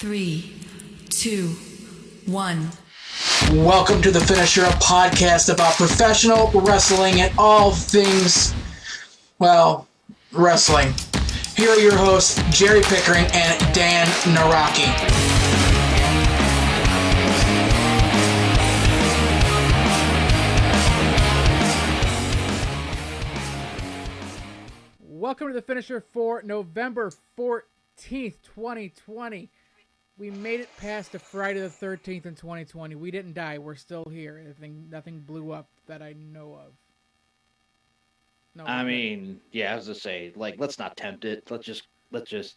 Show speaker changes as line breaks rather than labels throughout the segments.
3, 2, 1.
Welcome to the Finisher, a podcast about professional wrestling and all things, well, wrestling. Here are your hosts, Jerry Pickering and Dan Nawrocki.
Welcome to the Finisher for November 14th, 2020. We made it past the Friday the 13th in 2020. We didn't die. We're still here. Nothing blew up that I know of. No,
I mean, yeah, I was to say, let's not tempt it. Let's just.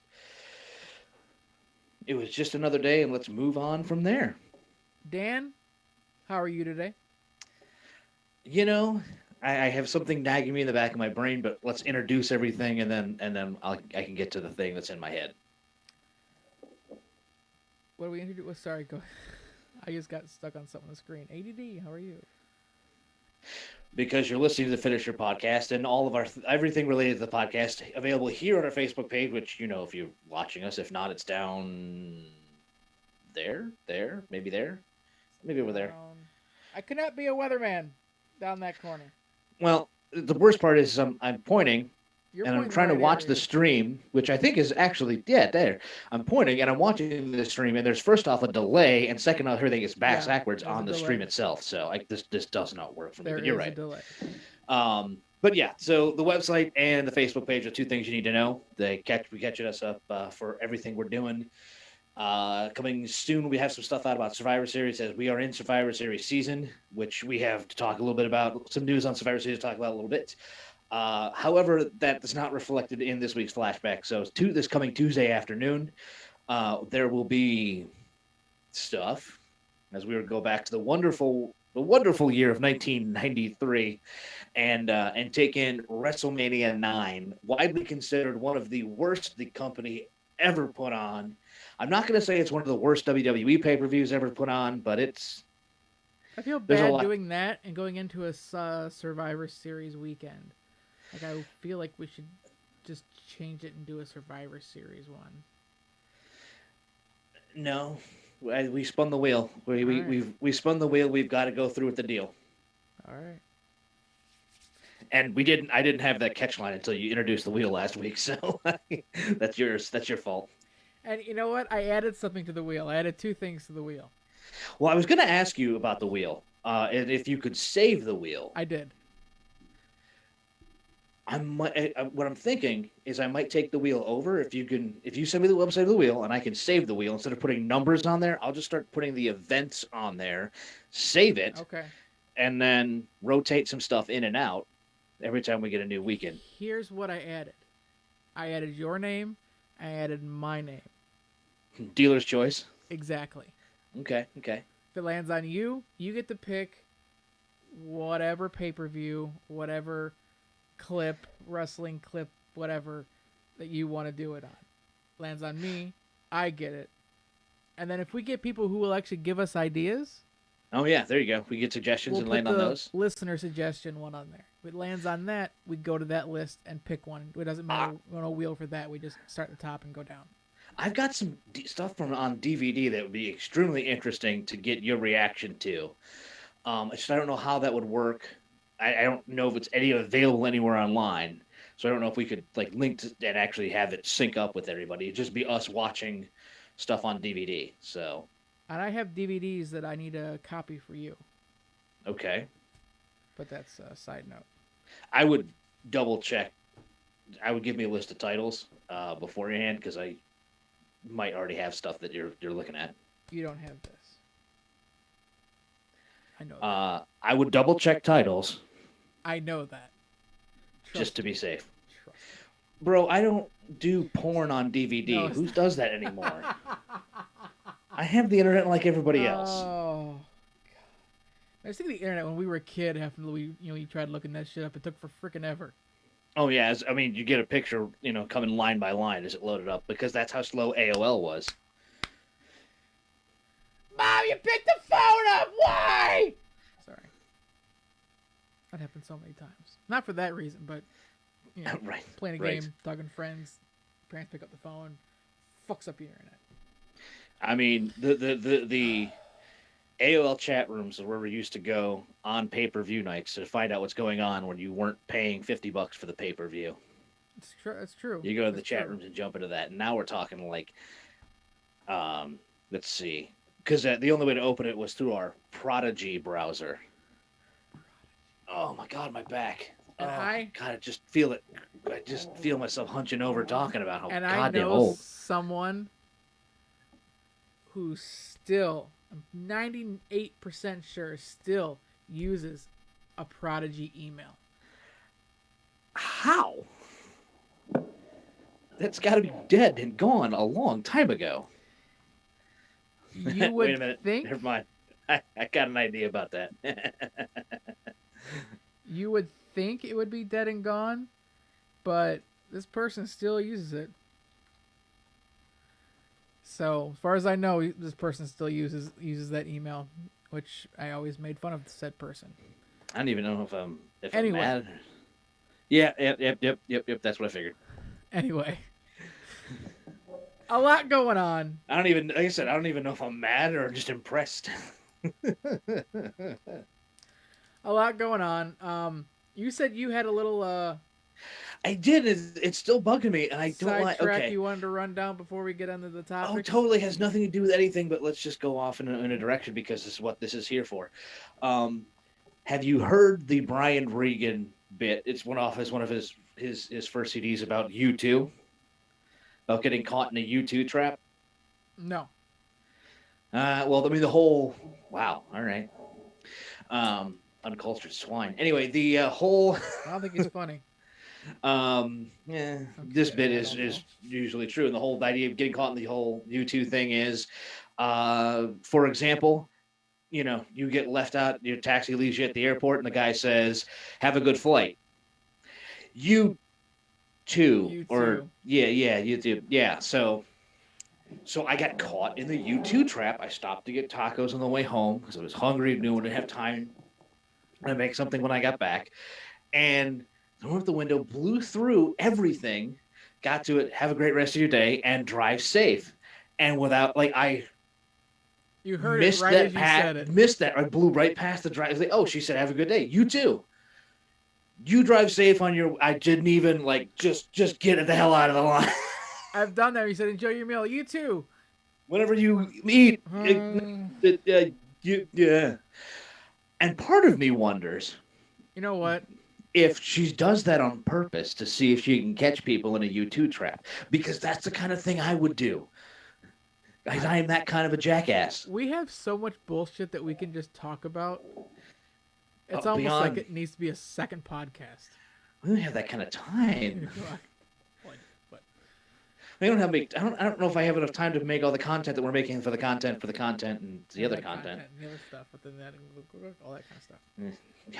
It was just another day, and let's move on from there.
Dan, how are you today?
You know, I have something nagging me in the back of my brain, but let's introduce everything, and then I can get to the thing that's in my head.
What do we introduce? Sorry, go. I just got stuck on something on the screen. ADD, how are you?
Because you're listening to the Finisher podcast, and all of our everything related to the podcast available here on our Facebook page, which, you know, if you're watching us, if not, it's down there, maybe over there.
I could not be a weatherman down that corner.
Well, the worst part is I'm pointing,
You're
and I'm
pointing
trying to
right
watch
at
the
you.
stream, which I think is actually, there. I'm pointing, and I'm watching the stream, and there's first off a delay, and second off, everything is backwards
there's
on
a
the
delay.
stream itself. So this does not work for me,
There
but you're
is a
right.
delay.
But yeah, so the website and the Facebook page are two things you need to know. We catching us up for everything we're doing. Coming soon, we have some stuff out about Survivor Series, as we are in Survivor Series season, which we have to talk a little bit about. Some news on Survivor Series to talk about a little bit. However, that is not reflected in this week's flashback. So this coming Tuesday afternoon, there will be stuff as we go back to the wonderful year of 1993 and take in WrestleMania 9, widely considered one of the worst the company ever put on. I'm not going to say it's one of the worst WWE pay-per-views ever put on, but
I feel
there's a
bad
lot.
doing that and going into a Survivor Series weekend. Like, I feel like we should just change it and do a Survivor Series one.
No, we spun the wheel. We spun the wheel. We've got to go through with the deal.
All right.
And I didn't have that catch line until you introduced the wheel last week, so that's yours. That's your fault.
And you know what? I added something to the wheel. I added two things to the wheel.
Well, I was going to ask you about the wheel, and if you could save the wheel.
I did.
What I'm thinking is I might take the wheel over if you send me the website of the wheel and I can save the wheel instead of putting numbers on there. I'll just start putting the events on there, save it,
Okay.
and then rotate some stuff in and out every time we get a new weekend.
Here's what I added. I added your name. I added my name.
Dealer's choice.
Exactly.
Okay.
If it lands on you, you get to pick whatever pay-per-view, whatever clip, wrestling clip, whatever that you want to do it on. Lands on me, I get it. And then if we get people who will actually give us ideas,
Oh yeah, there you go. We get suggestions
we'll
and
put
land on
the
those.
listener suggestion one on there. If it lands on that, we go to that list and pick one. It doesn't matter. We don't wheel for that. We just start at the top and go down.
I've got some stuff on DVD that would be extremely interesting to get your reaction to. I don't know how that would work. I don't know if it's available anywhere online, so I don't know if we could link to and actually have it sync up with everybody. It'd just be us watching stuff on DVD. So,
And I have DVDs that I need a copy for you.
okay,
But that's a side note.
I would double check. I would give me a list of titles beforehand because I might already have stuff that you're looking at.
You don't have this. I know that.
I would double check titles
I know that.
just to be safe.
Trust me.
Bro, I don't do porn on DVD.
No,
Who does that anymore? I have the internet like everybody else.
Oh, God. I was thinking the internet when we were a kid. You tried looking that shit up. It took for freaking ever.
Oh yeah, you get a picture, coming line by line as it loaded up because that's how slow AOL was.
Mom, you picked the phone up. Why? Sorry. That happened so many times. Not for that reason, but
Right.
Playing a
right.
game, talking to friends, parents pick up the phone, fucks up your internet.
I mean, the AOL chat rooms are where we used to go on pay-per-view nights to find out what's going on when you weren't paying $50 for the pay-per-view.
It's true. It's true.
You go to the
It's
chat
true.
rooms and jump into that. And now we're talking like, let's see, because the only way to open it was through our Prodigy browser. Oh my God, my back.
And
God, I just feel it. I just feel myself hunching over talking about how
and I
goddamn
know
old.
someone who still, I'm 98% sure, still uses a Prodigy email.
How? That's got to be dead and gone a long time ago.
You would
Wait a minute.
think.
Never mind. I got an idea about that.
You would think it would be dead and gone, but this person still uses it. So, as far as I know, this person still uses that email, which I always made fun of said person.
I don't even know if I'm
Anyway.
mad. Yeah, yep. That's what I figured.
Anyway, a lot going on.
I don't even, like I said, I don't even know if I'm mad or just impressed.
A lot going on. You said you had a little
I did. It's still bugging me, and I don't like.
sidetrack
Okay.
you wanted to run down before we get into the topic.
Oh, totally has nothing to do with anything. But let's just go off in a direction because this is what this is here for. Have you heard the Brian Regan bit? It's one of his first CDs about U2, about getting caught in a U2 trap.
No.
Well, I mean the whole. Wow. All right. Uncultured swine. Anyway, the whole.
I don't think he's funny.
This bit is usually true, and the whole idea of getting caught in the whole U2 thing is, for example, you get left out, your taxi leaves you at the airport, and the guy says, "Have a good flight." You too. Yeah. So I got caught in the U2 trap. I stopped to get tacos on the way home because I was hungry, knew I didn't have time to make something when I got back, and the room at the window blew through everything, got to it, have a great rest of your day, and drive safe. And without,
You heard
missed
it right
that
as you said it.
missed that. I blew right past the drive. I was like, oh, she said, have a good day. You too. You drive safe on your, I didn't even, just get the hell out of the line.
I've done that. You said, enjoy your meal. You too.
Whenever you eat, yeah. And part of me wonders,
You know what?
if she does that on purpose to see if she can catch people in a U2 trap, because that's the kind of thing I would do. I am that kind of a jackass.
We have so much bullshit that we can just talk about. It's
Oh,
almost
beyond-
like it needs to be a second podcast.
We don't have that kind of time.
What?
We don't have. I don't know if I have enough time to make all the content that we're making for the content, and the other content.
And the other stuff, but then that, all that kind of stuff.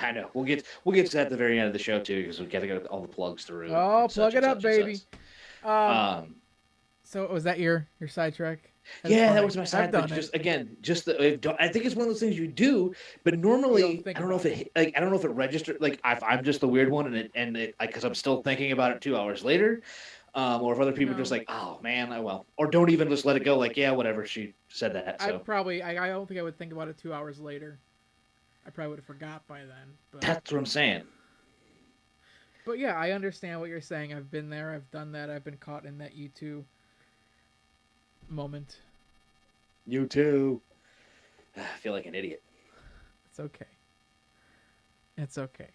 I know. We'll get to that at the very end of the show too, because we got to get all the plugs through.
Oh,
and
plug
such
it
and
up,
such and
baby.
such.
So was that your sidetrack? That's
Yeah,
funny.
that was my side.
I've done
Just
it.
again, I think it's one of those things you do, but normally
You don't think
I don't know if
about
it I don't know if it registered. I'm just the weird one, and because I'm still thinking about it 2 hours later, or if other people are just
No.
like, oh man, or don't even just let it go. Like, yeah, whatever, she said that.
I
So
don't think I would think about it 2 hours later. I probably would have forgot by then. But
that's what I'm saying.
But yeah, I understand what you're saying. I've been there. I've done that. I've been caught in that U2 moment.
You too. I feel like an idiot.
It's okay. It's okay.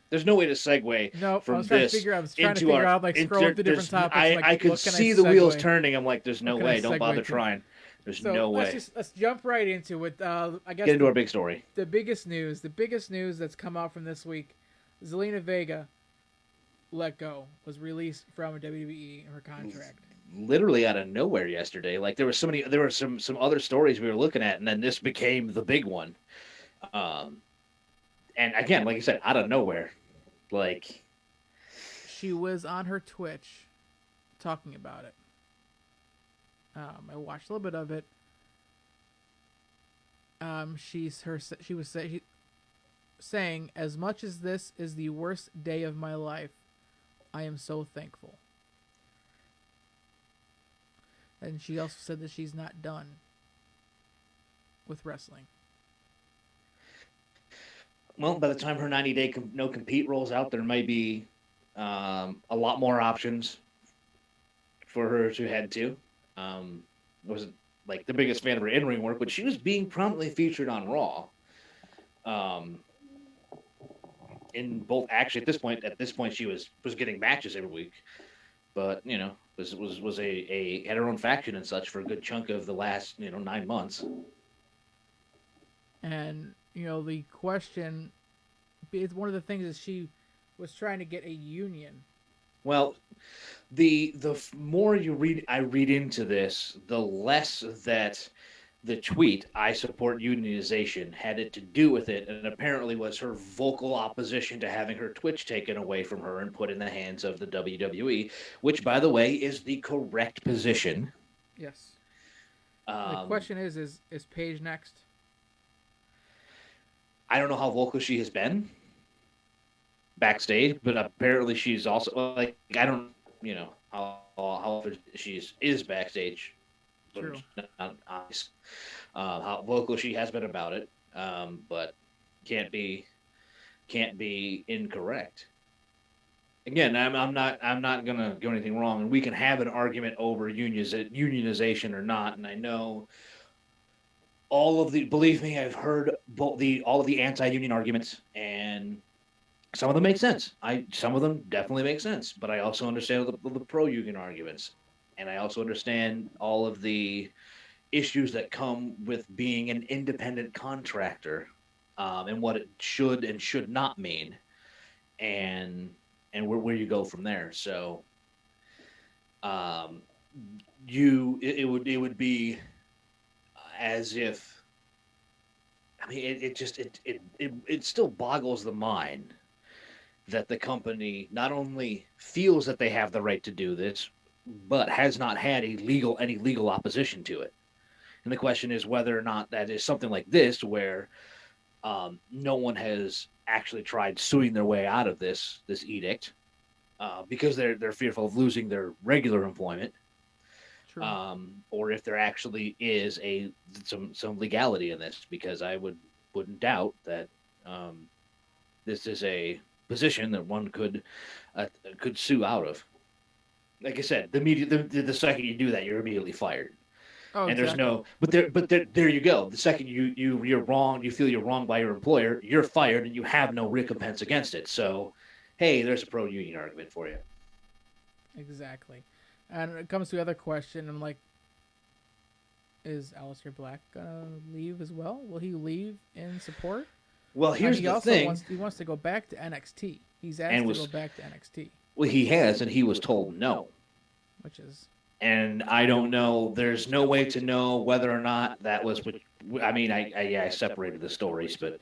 There's no way to segue
No,
from
I was trying
this
to figure out. I was trying to
into
figure
our.
out, like, scrolling through different topics.
I could
what can
see the wheels
segue?
turning. I'm like, there's no
What can I
way. Don't
segue
bother
to?
trying. There's
So
no way.
let's jump right into it. I guess
Get into our big story.
the biggest news that's come out from this week: Zelina Vega let go, was released from WWE in her contract.
Literally out of nowhere yesterday. Like there were some other stories we were looking at, and then this became the big one. And again, like I said, out of nowhere. Like
She was on her Twitch talking about it. I watched a little bit of it. She was saying, as much as this is the worst day of my life, I am so thankful. And she also said that she's not done with wrestling.
Well, by the time her 90-day no compete rolls out, there might be a lot more options for her to head to. I wasn't like the biggest fan of her in-ring work, but she was being prominently featured on Raw. In both, actually, at this point, she was getting matches every week, but was a had her own faction and such for a good chunk of the last 9 months.
And the question, it's one of the things is she was trying to get a union.
Well, the more I read into this, the less that the tweet "I support unionization" had it to do with it, and apparently was her vocal opposition to having her Twitch taken away from her and put in the hands of the WWE, which, by the way, is the correct position.
Yes. The question is Paige next?
I don't know how vocal she has been backstage, but apparently she's also I don't how often she is backstage.
True.
Not obvious how vocal she has been about it, but can't be incorrect. Again, I'm not gonna do anything wrong, and we can have an argument over unionization or not. And I know believe me, I've heard all of the anti-union arguments, and some of them make sense. Some of them definitely make sense, but I also understand the pro-union arguments, and I also understand all of the issues that come with being an independent contractor, and what it should and should not mean, and where you go from there. So, it would be as if, I mean, it still boggles the mind that the company not only feels that they have the right to do this, but has not had any legal opposition to it. And the question is whether or not that is something like this, where no one has actually tried suing their way out of this edict, because they're fearful of losing their regular employment.
True.
Or if there actually is some legality in this, because I wouldn't doubt that this is a position that one could sue out of. Like I said, the second you do that, you're immediately fired.
Oh,
and
exactly.
but there you go. The second you're wrong, you feel you're wrong by your employer, you're fired, and you have no recompense against it. So, hey, there's a pro union argument for you.
Exactly. And when it comes to the other question, I'm like, is Aleister Black gonna leave as well? Will he leave in support?
Well, here's the thing.
He wants to go back to NXT. He's asked to go back to NXT.
Well, he has, and he was told no.
Which is...
And I don't know. There's no way to know whether or not that was what. I mean, I separated the stories, but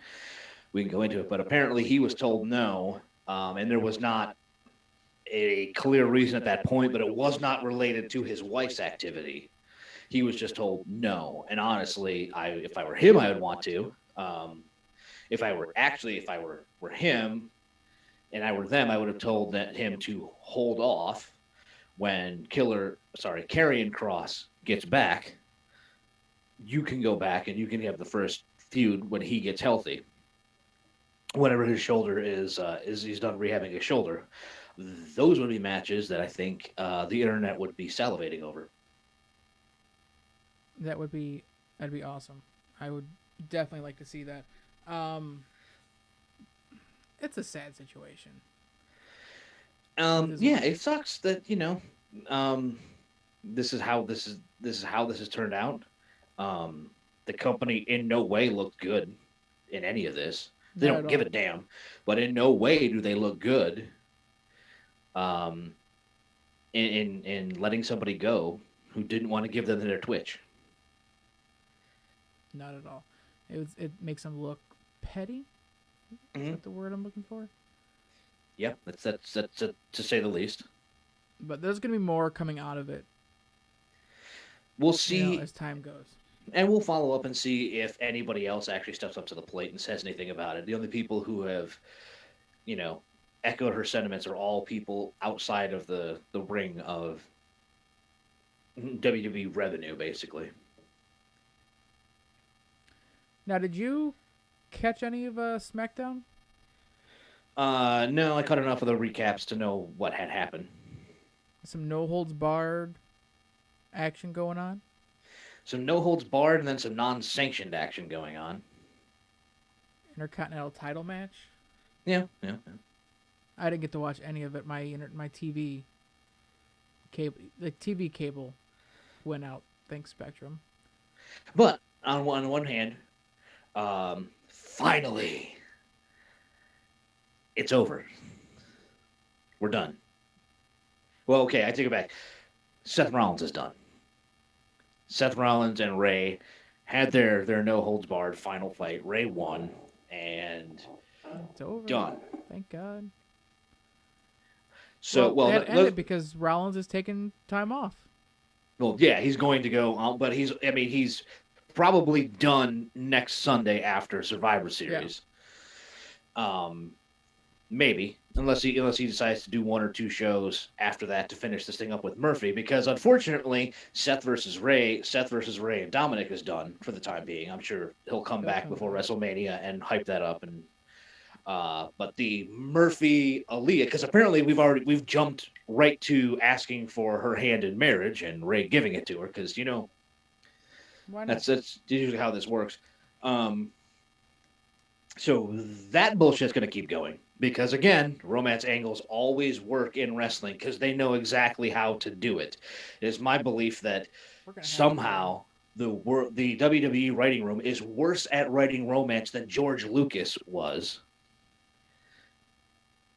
we can go into it. But apparently, he was told no, and there was not a clear reason at that point. But it was not related to his wife's activity. He was just told no. And honestly, if I were him, I would want to. If I were him, and I were them, I would have told him to hold off when Karrion Kross gets back. You can go back and you can have the first feud when he gets healthy. Whenever his shoulder is he's done rehabbing his shoulder. Those would be matches that I think the internet would be salivating over.
That'd be awesome. I would definitely like to see that. It's a sad situation.
Yeah, it sucks that this is how this has turned out. The company in no way looked good in any of this. They don't give a damn, but in no way do they look good. In letting somebody go who didn't want to give them their Twitch.
Not at all. It makes them look petty. Is that the word I'm looking for?
Yeah, that's to say the least.
But there's going to be more coming out of it.
We'll see
as time goes.
And we'll follow up and see if anybody else actually steps up to the plate and says anything about it. The only people who have, echoed her sentiments are all people outside of the ring of WWE revenue, basically.
Now, did you catch any of SmackDown?
No, I caught enough of the recaps to know what had happened.
Some no holds barred action going on.
Some no holds barred, and then some non-sanctioned action going on.
Intercontinental title match.
Yeah.
I didn't get to watch any of it. My TV cable, the TV cable, went out. Thanks, Spectrum.
But on one hand, finally, it's over. We're done. Well, okay, I take it back. Seth Rollins is done. Seth Rollins and Ray had their no holds barred final fight. Ray won, and
It's over.
done.
Thank God.
So
that ended because Rollins is taking time off.
Well, yeah, he's going to go, but he's probably done next Sunday after Survivor Series. Yeah. Maybe, unless he decides to do one or two shows after that to finish this thing up with Murphy, because unfortunately, Seth versus Ray and Dominic is done for the time being. I'm sure he'll come back before WrestleMania and hype that up. And but the Murphy Aaliyah, because apparently we've jumped right to asking for her hand in marriage and Ray giving it to her, because
Why not?
that's usually how this works. So that bullshit's going to keep going. Because, again, romance angles always work in wrestling because they know exactly how to do it. It is my belief that somehow the WWE writing room is worse at writing romance than George Lucas was.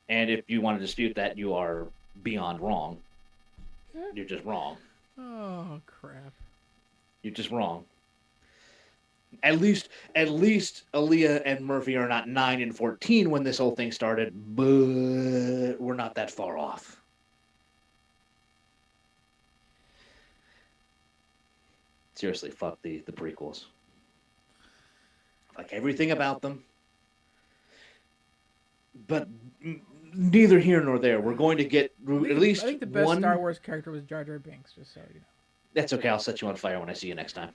And if you want to dispute that, you are beyond wrong. You're just wrong.
Oh, crap.
You're just wrong. At least Aaliyah and Murphy are not 9 and 14 when this whole thing started, but we're not that far off. Seriously, fuck the prequels. Like everything about them. But neither here nor there. We're going to get at least
I think the best
one
Star Wars character was Jar Jar Binks, just so you know.
That's okay. I'll set you on fire when I see you next time.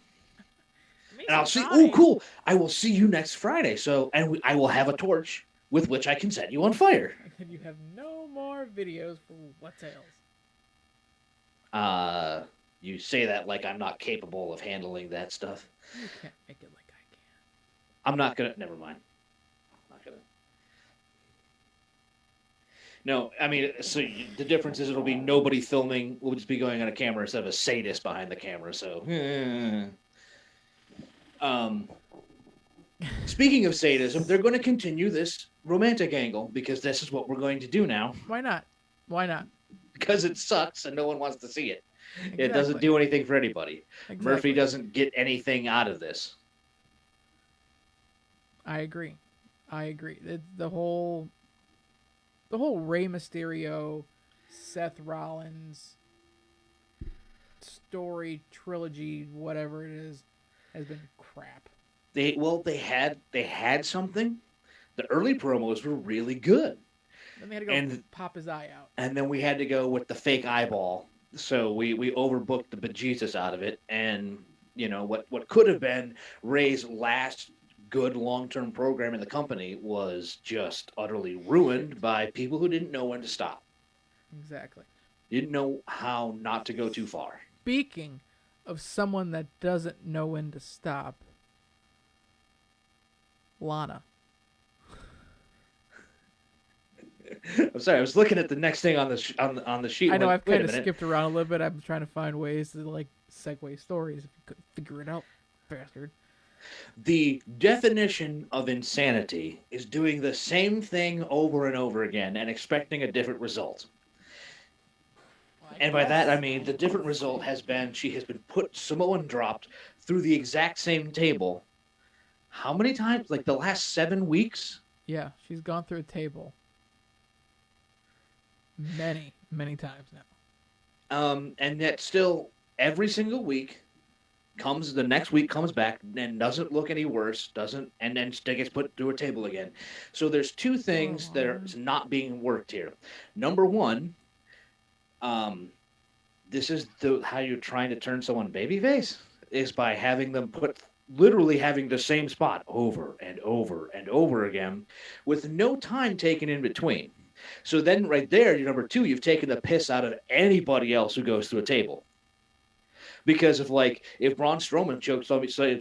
And I'll see.
Fine.
Oh, cool! I will see you next Friday. I will have a torch with which I can set you on fire.
And you have no more videos for What Tales.
You say that like I'm not capable of handling that stuff.
You can't make it like I can.
I'm not gonna. Never mind. I'm not gonna. No, I mean, so the difference is it'll be nobody filming. We'll just be going on a camera instead of a sadist behind the camera. So. Speaking of sadism, they're going to continue this romantic angle because this is what we're going to do now.
Why not? Why not?
Because it sucks and no one wants to see it.
Exactly.
It doesn't do anything for anybody.
Exactly.
Murphy doesn't get anything out of this.
I agree. The whole Rey Mysterio, Seth Rollins story trilogy, whatever it is, has been crap.
They had something. The early promos were really good.
Then they had to go pop his eye out.
And then we had to go with the fake eyeball. So we overbooked the bejesus out of it. And, what could have been Ray's last good long-term program in the company was just utterly ruined by people who didn't know when to stop.
Exactly.
Didn't know how not to go too far.
Speaking of someone that doesn't know when to stop, Lana.
I'm sorry, I was looking at the next thing on the on the sheet.
I know
like,
I've kind of skipped around a little bit. I'm trying to find ways to segue stories. If you could figure it out, bastard.
The definition of insanity is doing the same thing over and over again and expecting a different result. And by that I mean the different result has been she has been Samoan dropped through the exact same table. How many times? Like the last 7 weeks?
Yeah, she's gone through a table. Many, many times now.
And yet still every single week the next week comes back and doesn't look any worse, and then still gets put through a table again. So there's two things that are not being worked here. Number one, this is how you're trying to turn someone babyface, is by having them literally having the same spot over and over and over again with no time taken in between. So then right there, you're number two, you've taken the piss out of anybody else who goes through a table. Because if Braun Strowman chokes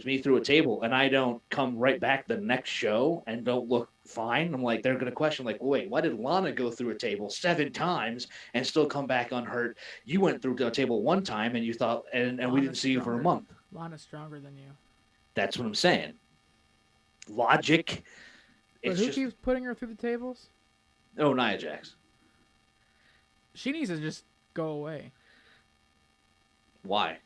me through a table and I don't come right back the next show and don't look fine, I'm like, they're going to question, like, wait, why did Lana go through a table 7 times and still come back unhurt? You went through a table one time and you thought, and we didn't see you for a month.
Lana's stronger than you.
That's what I'm saying. Logic.
But who keeps putting her through the tables?
Oh, Nia Jax.
She needs to just go away.
Why?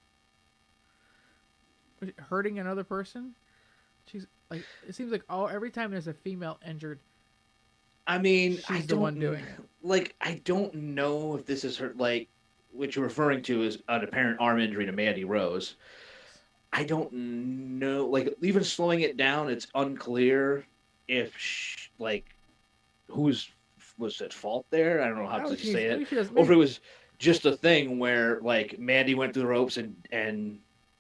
Hurting another person? She's like, it seems like every time there's a female injured,
I mean,
she's the one doing it.
Like, I don't know if this is her, like, what you're referring to is an apparent arm injury to Mandy Rose. I don't know. Like, even slowing it down, it's unclear if, who was at fault there? I don't know how to say it. Or if it was just a thing where, like, Mandy went through the ropes and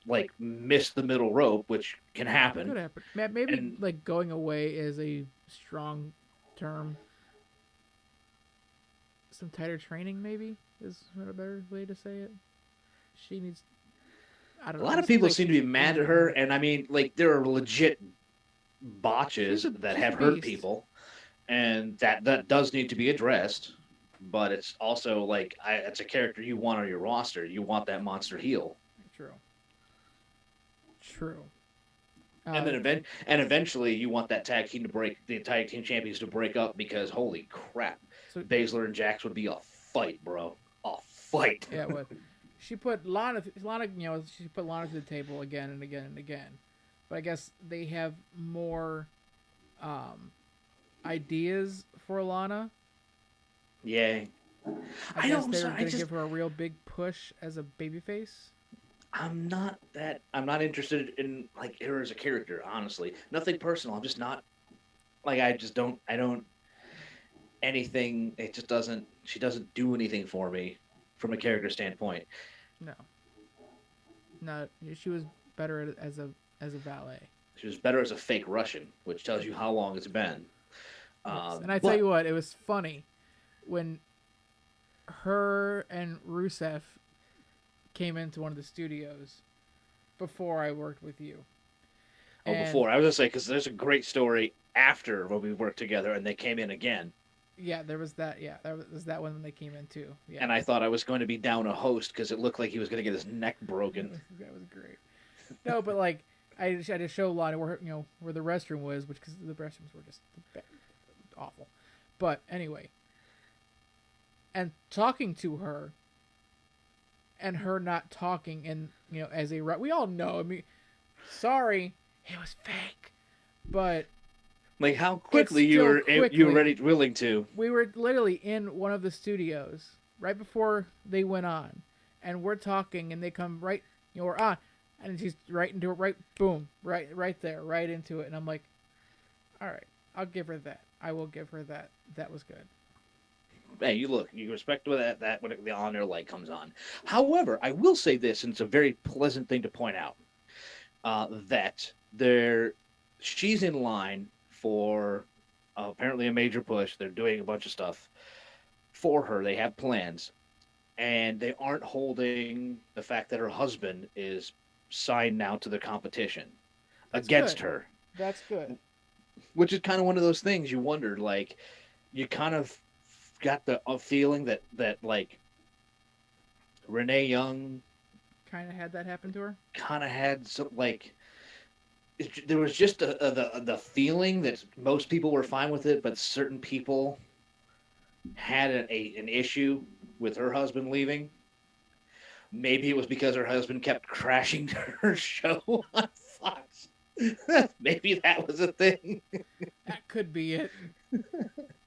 like missed the middle rope, which can happen.
Could happen. Maybe like going away is a strong term. Some tighter training, maybe, is a better way to say it. She needs. I don't know.
A lot of people seem to be mad at her, and I mean, like, there are legit botches that have hurt people, and that does need to be addressed. But it's also like it's a character you want on your roster. You want that monster heel.
True.
And then eventually you want that tag team the tag team champions to break up, because holy crap, Baszler and Jax would be a fight, bro. A fight.
Yeah, it would. She put Lana, she put Lana to the table again and again and again. But I guess they have more ideas for Lana.
Yeah.
I guess they're going to give her a real big push as a babyface.
I'm not interested in, like, her as a character, honestly. Nothing personal. I'm just not, like, I don't anything. It just doesn't, she doesn't do anything for me from a character standpoint.
No, she was better as a valet.
She was better as a fake Russian, which tells you how long it's been.
Yes. And I tell you what, it was funny when her and Rusev came into one of the studios before I worked with you.
Before. I was going to say, because there's a great story after when we worked together and they came in again.
Yeah, there was that. Yeah, there was that one when they came in too. Yeah.
And I thought I was going to be down a host because it looked like he was going to get his neck broken.
That was great. No, but like I just had to show Lana where the restroom was, which because the restrooms were just awful. But anyway, and talking to her, and her not talking, and as we all know. I mean, sorry, it was fake, but.
Like, how quickly you were willing to.
We were literally in one of the studios right before they went on, and we're talking, and they come right, we're on, and she's right into it, boom, right there, right into it, and I'm like, all right, I'll give her that. I will give her that. That was good.
Hey, you respect that when the on-air light comes on. However, I will say this, and it's a very pleasant thing to point out, that she's in line for apparently a major push. They're doing a bunch of stuff for her. They have plans, and they aren't holding the fact that her husband is signed now to the competition against her.
That's good.
Which is kind of one of those things you wondered, like, you kind of got the feeling that like Renee Young
kind of had that happen to her.
Kind of had some, like, there was just the feeling that most people were fine with it, but certain people had an issue with her husband leaving. Maybe it was because her husband kept crashing her show on Fox. Maybe that was a thing.
That could be it.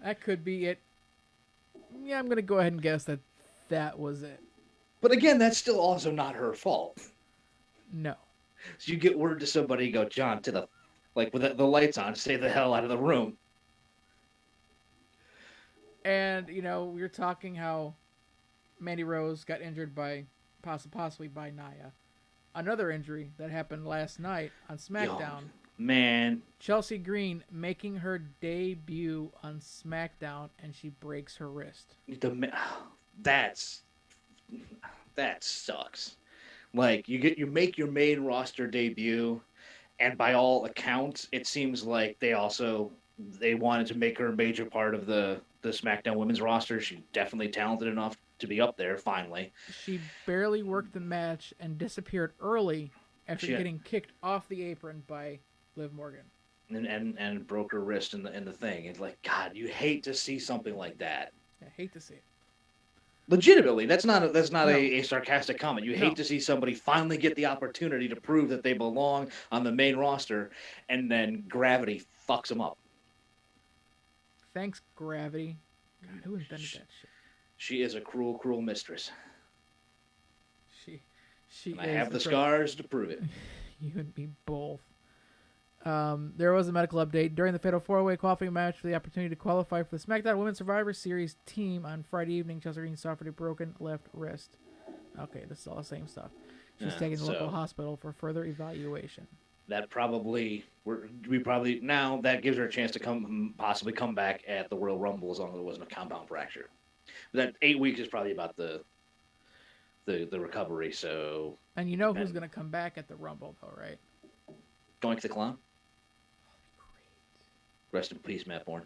That could be it. Yeah, I'm going to go ahead and guess that was it.
But again, that's still also not her fault.
No.
So you get word to somebody, go, John, with the lights on, stay the hell out of the room.
And, we were talking how Mandy Rose got injured by possibly by Nia. Another injury that happened last night on SmackDown.
Yo, man.
Chelsea Green making her debut on SmackDown, and she breaks her wrist.
That sucks. Like you make your main roster debut, and by all accounts, it seems like they wanted to make her a major part of the SmackDown women's roster. She's definitely talented enough to be up there finally.
She barely worked the match and disappeared early after getting kicked off the apron by Liv Morgan.
And broke her wrist in the thing. It's like, God, you hate to see something like that.
I hate to see it.
Legitimately, that's not a sarcastic comment. You hate to see somebody finally get the opportunity to prove that they belong on the main roster, and then gravity fucks them up.
Thanks, Gravity. God, who invented that shit?
She is a cruel, cruel mistress.
She.
And I have the scars to prove it.
You and me both. There was a medical update during the Fatal 4-Way qualifying match for the opportunity to qualify for the SmackDown Women's Survivor Series team on Friday evening. Chelsea Green suffered a broken left wrist. Okay, this is all the same stuff. She's taken to the local hospital for further evaluation.
That now that gives her a chance to possibly come back at the Royal Rumble as long as it wasn't a compound fracture. But that 8 weeks is probably about the recovery. So.
And you know who's going to come back at the Rumble, though, right?
Doink the Clown. Rest in peace, Matt Bourne.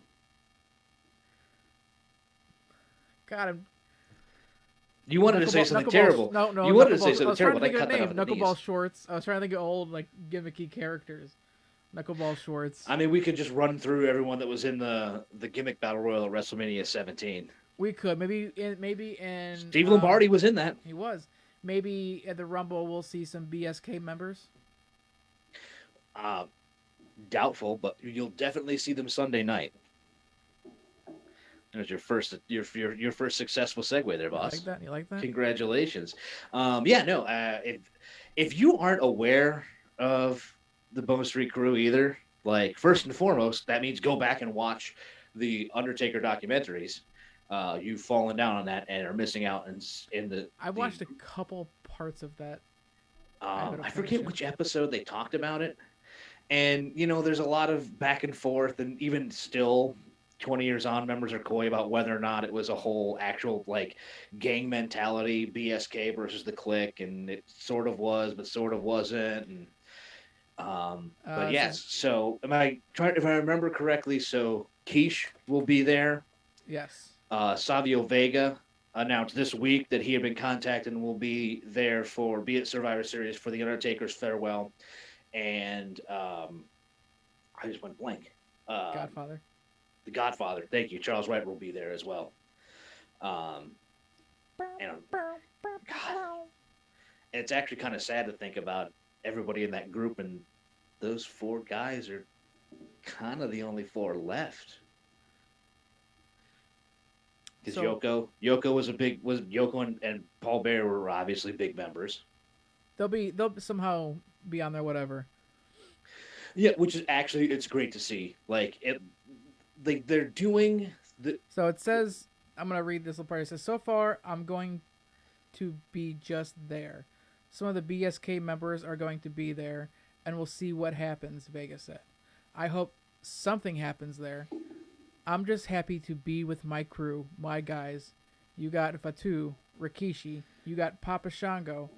God, I'm...
You wanted to say something terrible.
No.
You wanted to say something terrible.
I cut that off. Knuckleball Shorts. I was trying to think of old, like, gimmicky characters. Knuckleball Shorts.
I mean, we could just run through everyone that was in the gimmick battle royal at WrestleMania 17.
We could. Maybe in
Steve Lombardi was in that.
He was. Maybe at the Rumble we'll see some BSK members.
Doubtful, but you'll definitely see them Sunday night. There's your first successful segue there, boss.
You like that?
Congratulations. If you aren't aware of the Bone Street Crew either, like first and foremost, that means go back and watch the Undertaker documentaries. You've fallen down on that and are missing out in the.
I watched a couple parts of that.
I forget which episode they talked about it. And, there's a lot of back and forth, and even still, 20 years on, members are coy about whether or not it was a whole actual, like, gang mentality, BSK versus the Clique, and it sort of was, but sort of wasn't. And, but yes, so if I remember correctly, so Quiche will be there.
Yes.
Savio Vega announced this week that he had been contacted and will be there be at Survivor Series for the Undertaker's farewell. And I just went blank.
Godfather.
The Godfather. Thank you. Charles Wright will be there as well. God, it's actually kind of sad to think about everybody in that group, and those 4 guys are kind of the only 4 left. Because Yoko and Paul Bearer were obviously big members.
They'll somehow be on there, whatever.
Yeah, which is actually, it's great to see. They're doing the.
So it says, I'm gonna read this little part. It says, "So far, I'm going to be just there. Some of the BSK members are going to be there, and we'll see what happens." Vega said, "I hope something happens there. I'm just happy to be with my crew, my guys. You got Fatu, Rikishi. You got Papa Shango,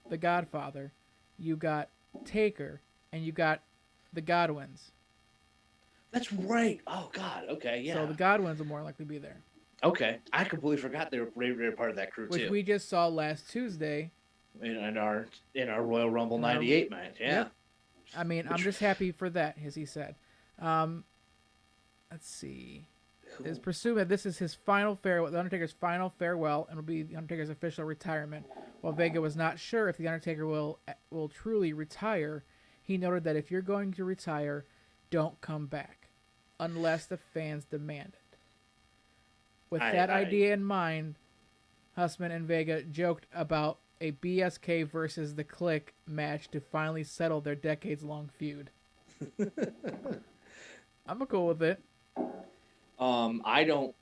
the Godfather. You got Taker, and you got the Godwins."
That's right. Oh, God. Okay, yeah.
So the Godwins will more likely be there.
Okay. I completely forgot they were part of that crew, too.
Which we just saw last Tuesday.
In our Royal Rumble 98 match, yeah.
Yep. I mean, I'm just happy for that, as he said. Let's see. It's presumed that this is his final farewell, the Undertaker's final farewell, and will be the Undertaker's official retirement. While Vega was not sure if the Undertaker will truly retire, he noted that if you're going to retire, don't come back unless the fans demand it. With that idea in mind, Husman and Vega joked about a BSK versus the Clique match to finally settle their decades-long feud. I'm cool with it.
I don't.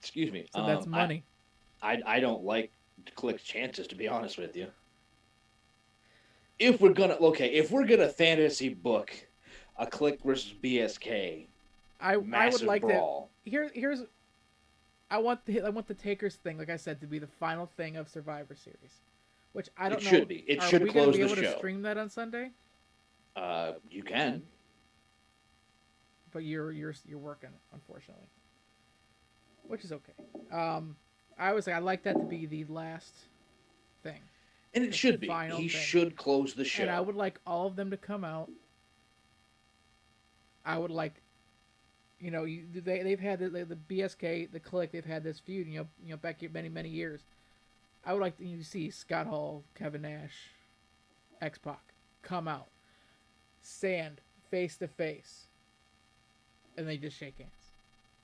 Excuse me.
So that's money.
I don't like Click's chances, to be honest with you. If we're gonna fantasy book a Click versus BSK
I would
massive
like
brawl,
to. Here's I want the Takers thing, like I said, to be the final thing of Survivor Series, which I don't know.
should be. It should
Are we
close
gonna be
the
able
show.
to stream that on Sunday?
You can.
But you're working, unfortunately, which is okay. I like that to be the last thing,
And it should be.
final
He
thing.
should close the show.
and I would like all of them to come out. I would like, they've had the BSK, the Click, they've had this feud, back many years. I would like to see Scott Hall, Kevin Nash, X-Pac come out, stand face to face, and they just shake hands.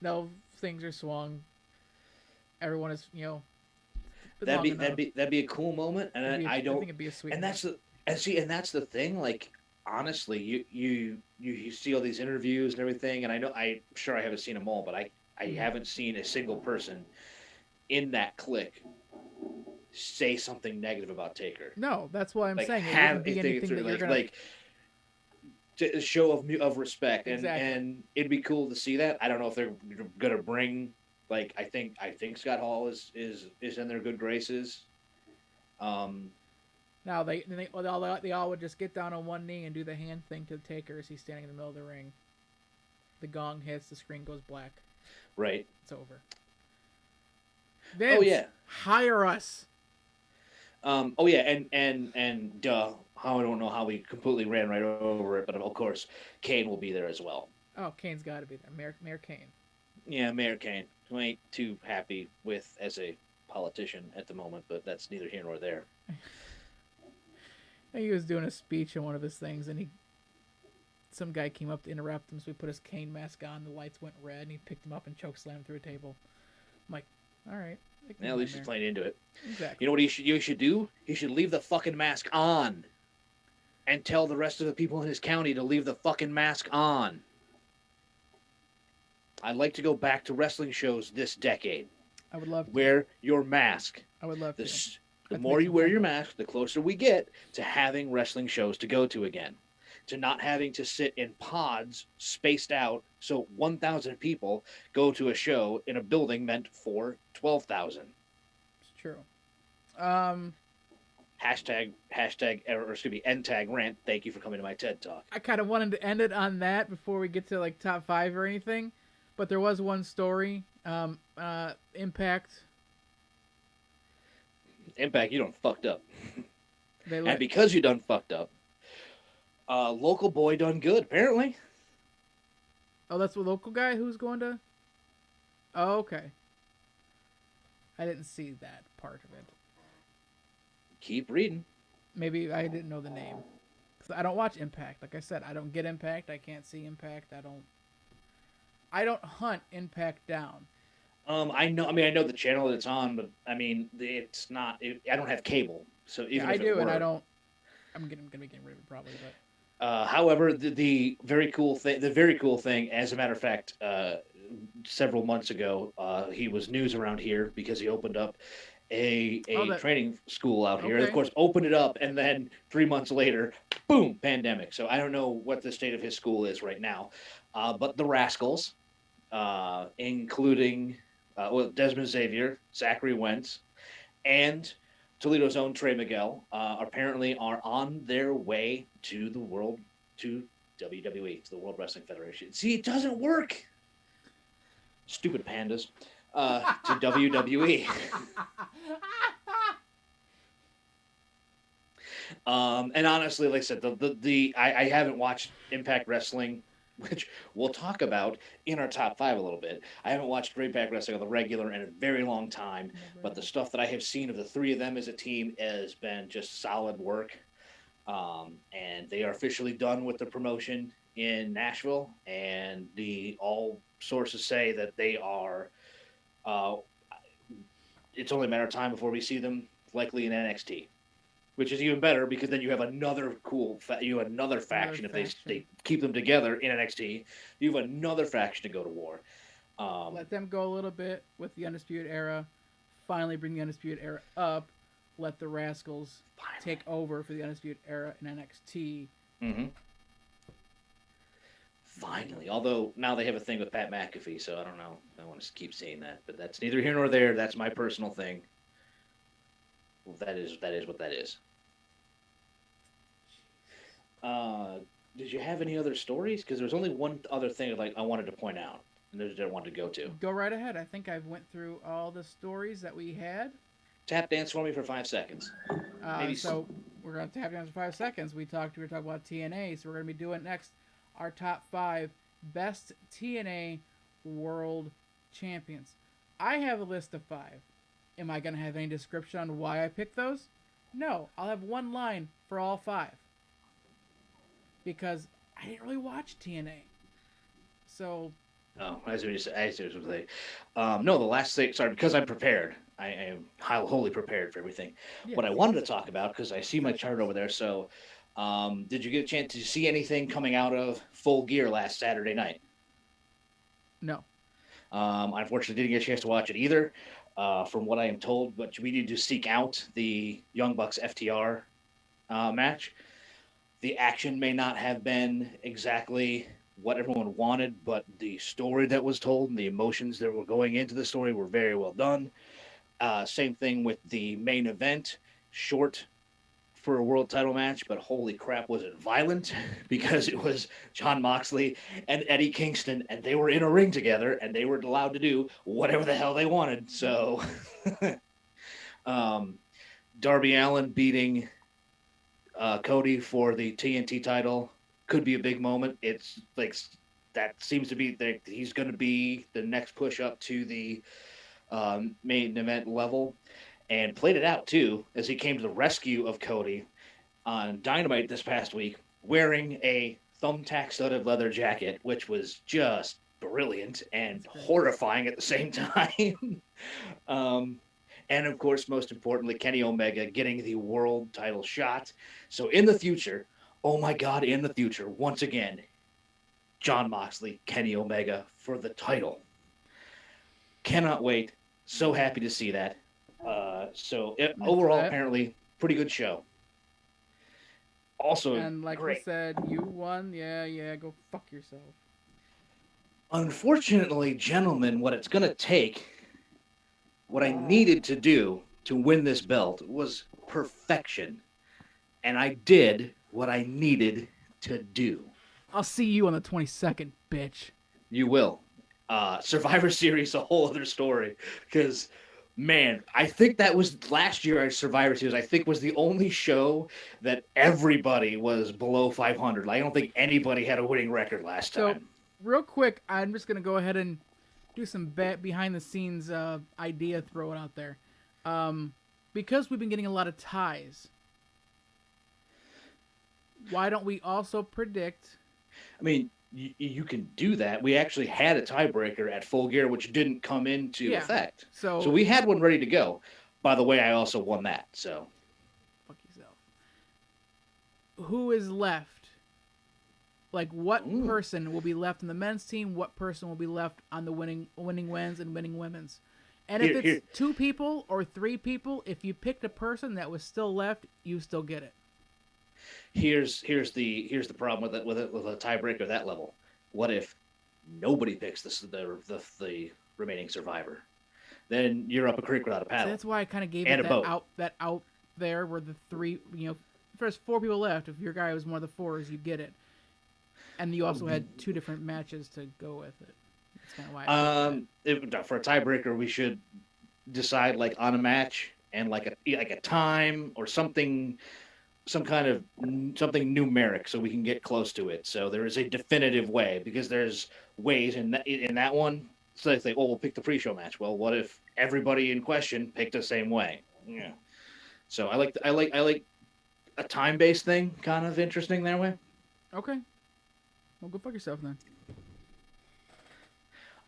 No, things are swung. Everyone is,
that'd be a cool moment, and I
think it'd be a sweet.
And
moment.
that's the thing. Like, honestly, you see all these interviews and everything, and I'm sure I haven't seen them all, but I haven't seen a single person in that Click say something negative about Taker.
No, that's why I'm
Like,
saying it
have
wouldn't be
anything
anything that
through,
you're gonna.
a show of respect, and
Exactly.
and it'd be cool to see that. I don't know if they're gonna bring, like, I think Scott Hall is in their good graces.
Now they all would just get down on one knee and do the hand thing to Taker as he's standing in the middle of the ring. The gong hits, the screen goes black.
Right.
It's over. Vince,
Oh yeah.
hire us.
Oh yeah, and duh. I don't know how we completely ran right over it, but of course, Kane will be there as well.
Oh, Kane's got to be there. Mayor Kane.
Yeah, Mayor Kane, who I ain't too happy with as a politician at the moment, but that's neither here nor there.
He was doing a speech in one of his things, and some guy came up to interrupt him, so he put his Kane mask on. The lights went red, and he picked him up and chokeslammed him through a table. I'm like, all right.
At least he's playing into it.
Exactly.
You know what you should do? He should leave the fucking mask on, and tell the rest of the people in his county to leave the fucking mask on. I'd like to go back to wrestling shows this decade.
I would love to.
Wear your mask.
I would love to.
The
Let's
more
make
you
some
wear
fun.
your mask, the closer we get to having wrestling shows to go to again. To not having to sit in pods spaced out so 1,000 people go to a show in a building meant for 12,000.
It's true.
End tag rant. Thank you for coming to my TED Talk.
I kind of wanted to end it on that before we get to like top 5 or anything, but there was one story. Impact.
Impact, you done fucked up.
They
And because you done fucked up, local boy done good, apparently.
Oh, that's the local guy who's going to. Oh, okay. I didn't see that part of it.
Keep reading.
Maybe I didn't know the name. 'Cause I don't watch Impact. Like I said, I don't get Impact. I can't see Impact. I don't hunt Impact down.
I know the channel that it's on, but I mean, it's not. I don't have cable, so even
I
if it
do, and
were,
I don't. I'm gonna be getting rid of it probably, but.
However, the very cool thing, as a matter of fact, several months ago, he was news around here because he opened up a training school out here.
Okay.
Of course, opened it up, and then 3 months later, boom, pandemic. So I don't know what the state of his school is right now, but the Rascals, including Desmond Xavier, Zachary Wentz, and Toledo's own Trey Miguel, apparently are on their way to WWE, to the World Wrestling Federation. See, it doesn't work. Stupid pandas. To WWE. And honestly, like I said, I haven't watched Impact Wrestling, which we'll talk about in our top 5 a little bit. I haven't watched Impact Wrestling on the regular in a very long time, but the stuff that I have seen of the 3 of them as a team has been just solid work. And they are officially done with the promotion in Nashville, and all sources say that they are. It's only a matter of time before we see them likely in NXT, which is even better because then you have another faction. If they keep them together in NXT, you have another faction to go to war.
Let them go a little bit with the Undisputed Era. finally bring the Undisputed Era up, let the Rascals take over for the Undisputed Era in NXT.
Mm-hmm. Finally. Although now they have a thing with Pat McAfee, so I don't know. I want to keep saying that, but that's neither here nor there. That's my personal thing. Well, that is what that is. Did you have any other stories? Because there's only one other thing I wanted to point out, and that I wanted to go to.
Go right ahead. I think I've went through all the stories that we had.
Tap dance for me for 5 seconds.
So we're going to tap dance for 5 seconds. We were talking about TNA, so we're going to be doing next our top 5 best TNA World Champions. I have a list of 5. Am I going to have any description on why I picked those? No, I'll have one line for all 5. Because I didn't really watch TNA. So...
Oh, as you say, no, the last thing, sorry, because I'm prepared. I am wholly prepared for everything.
Yeah.
What I wanted to talk about, because I see my chart over there, so did you get a chance to see anything coming out of Full Gear last Saturday night?
No.
Unfortunately, didn't get a chance to watch it either, from what I am told, but we need to seek out the Young Bucks FTR match. The action may not have been exactly what everyone wanted, but the story that was told and the emotions that were going into the story were very well done. Same thing with the main event, short for a world title match, but holy crap, was it violent, because it was Jon Moxley and Eddie Kingston, and they were in a ring together, and they were allowed to do whatever the hell they wanted. So Darby Allin beating Cody for the TNT title could be a big moment. It's like that seems to be that he's going to be the next push up to the main event level, and played it out too as he came to the rescue of Cody on Dynamite this past week, wearing a thumbtack studded leather jacket, which was just brilliant and horrifying at the same time. And of course, most importantly, Kenny Omega getting the world title shot. So in the future, oh my God, in the future, once again, Jon Moxley, Kenny Omega for the title. Cannot wait. So happy to see that. Overall, apparently, pretty good show. Also,
and like
great.
I said, you won. Yeah, go fuck yourself.
Unfortunately, gentlemen, what it's going to take, what I needed to do to win this belt was perfection. And I did what I needed to do.
I'll see you on the 22nd, bitch.
You will. Survivor Series, a whole other story. Because, man, I think that was last year at Survivor Series, I think was the only show that everybody was below 500. I don't think anybody had a winning record last time.
So, real quick, I'm just going to go ahead and do some behind-the-scenes idea throwing out there. Because we've been getting a lot of ties, why don't we also predict...
I mean, you can do that. We actually had a tiebreaker at Full Gear, which didn't come into effect. So we had one ready to go. By the way, I also won that. So
fuck yourself. Who is left? Like, what person will be left in the men's team? What person will be left on the winning men's and winning women's? And if it's 2 people or 3 people, if you picked a person that was still left, you still get it.
Here's the problem with a tiebreaker at that level. What if nobody picks the remaining survivor? Then you're up a creek without a paddle.
So that's why I kind of gave it that out there where the 3, if there's 4 people left, if your guy was one of the 4s, you get it. And you also had 2 different matches to go with it. That's kind of why.
For a tiebreaker, we should decide like on a match and like a time or something. Some kind of something numeric so we can get close to it. So there is a definitive way, because there's ways in that one. So they say, we'll pick the pre-show match. Well, what if everybody in question picked the same way? Yeah. So I like a time-based thing, kind of interesting that way.
Okay. Well, go fuck yourself then.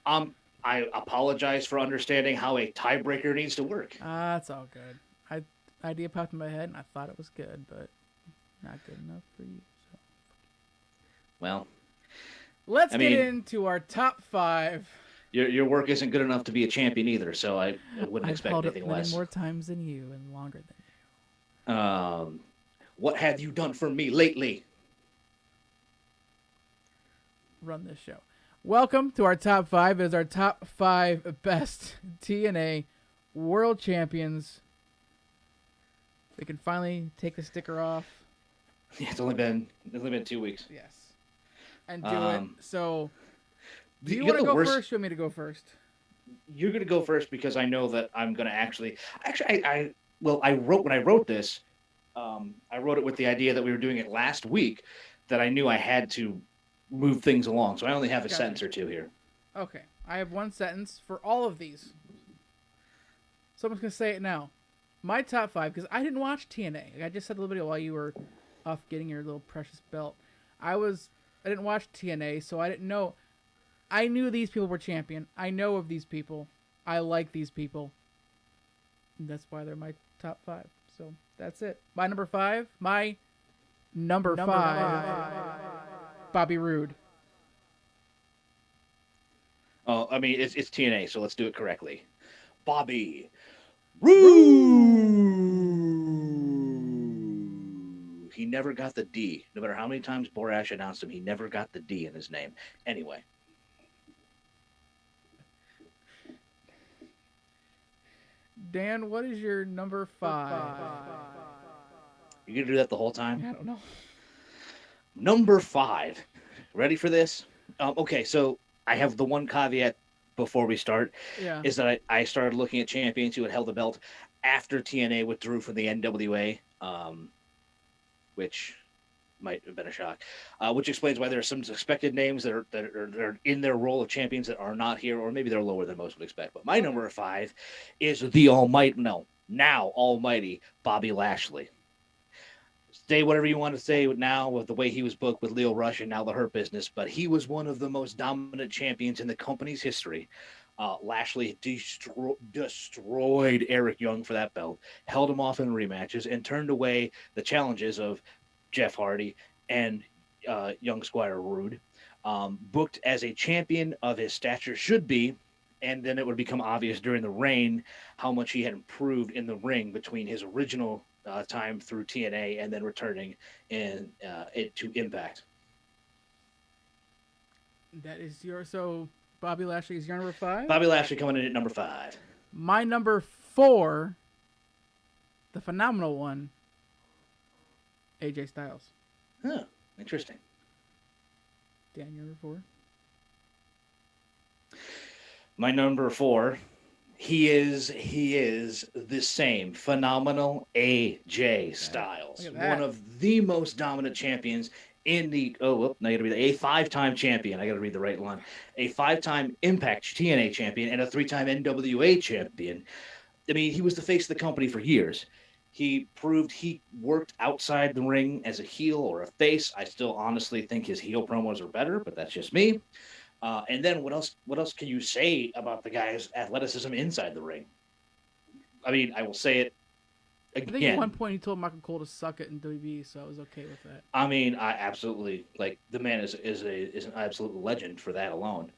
I apologize for understanding how a tiebreaker needs to work.
That's all good. Idea popped in my head, and I thought it was good, but not good enough for you. So.
Well,
let's get into our top 5
Your work isn't good enough to be a champion either, so I wouldn't
I've
expect
held it
anything
many
less.
more times than you and longer than you.
What have you done for me lately?
Run this show. Welcome to our top 5. It is our top 5 best TNA world champions. We can finally take the sticker off.
Yeah, it's only been 2 weeks.
Yes. And do it. So, do you
get
want to
the
go
worst-
first? Or you want me to go first?
You're gonna go first because I know that I'm gonna actually. I wrote when I wrote this. I wrote it with the idea that we were doing it last week. That I knew I had to move things along, so I only have a
Gotcha.
sentence or two here.
Okay. I have one sentence for all of these. So I'm just going to say it now. My top 5, because I didn't watch TNA. Like I just said a little bit while you were off getting your little precious belt. I didn't watch TNA, so I didn't know. I knew these people were champion. I know of these people. I like these people. And that's why they're my top 5. So that's it. My number 5. My number 5. Bobby Roode.
Oh, I mean it's TNA, so let's do it correctly. Bobby Roode. He never got the D. No matter how many times Borash announced him, he never got the D in his name. Anyway.
Dan, what is your number 5?
You gonna do that the whole time?
I don't know.
Number 5. Ready for this? Okay, so I have the one caveat before we start.
Yeah.
Is that I started looking at champions who had held the belt after TNA withdrew from the NWA, which might have been a shock. Which explains why there are some expected names that are in their role of champions that are not here, or maybe they're lower than most would expect. But my number 5 is the now almighty Bobby Lashley. Say whatever you want to say now with the way he was booked with Leo Rush and now the Hurt Business, but he was one of the most dominant champions in the company's history. Lashley destroyed Eric Young for that belt, held him off in rematches, and turned away the challenges of Jeff Hardy and young Squire Roode. Booked as a champion of his stature should be, and then it would become obvious during the reign how much he had improved in the ring between his original time through TNA and then returning to Impact.
That is so Bobby Lashley is your number 5?
Bobby Lashley coming in at number 5.
My number 4, the phenomenal one, AJ Styles.
Oh, interesting.
Dan, your number 4?
My number 4, he is the same phenomenal AJ Styles,
Look at that.
one of the most dominant champions in the now you gotta be a 5-time champion. I gotta read the right line. A 5-time Impact TNA champion and a 3-time NWA champion. I mean, he was the face of the company for years. He proved he worked outside the ring as a heel or a face. I still honestly think his heel promos are better, but that's just me. And then what else can you say about the guy's athleticism inside the ring? I mean, I will say it again.
I think at one point he told Michael Cole to suck it in WWE, so I was okay with that.
I mean, I absolutely the man is an absolute legend for that alone.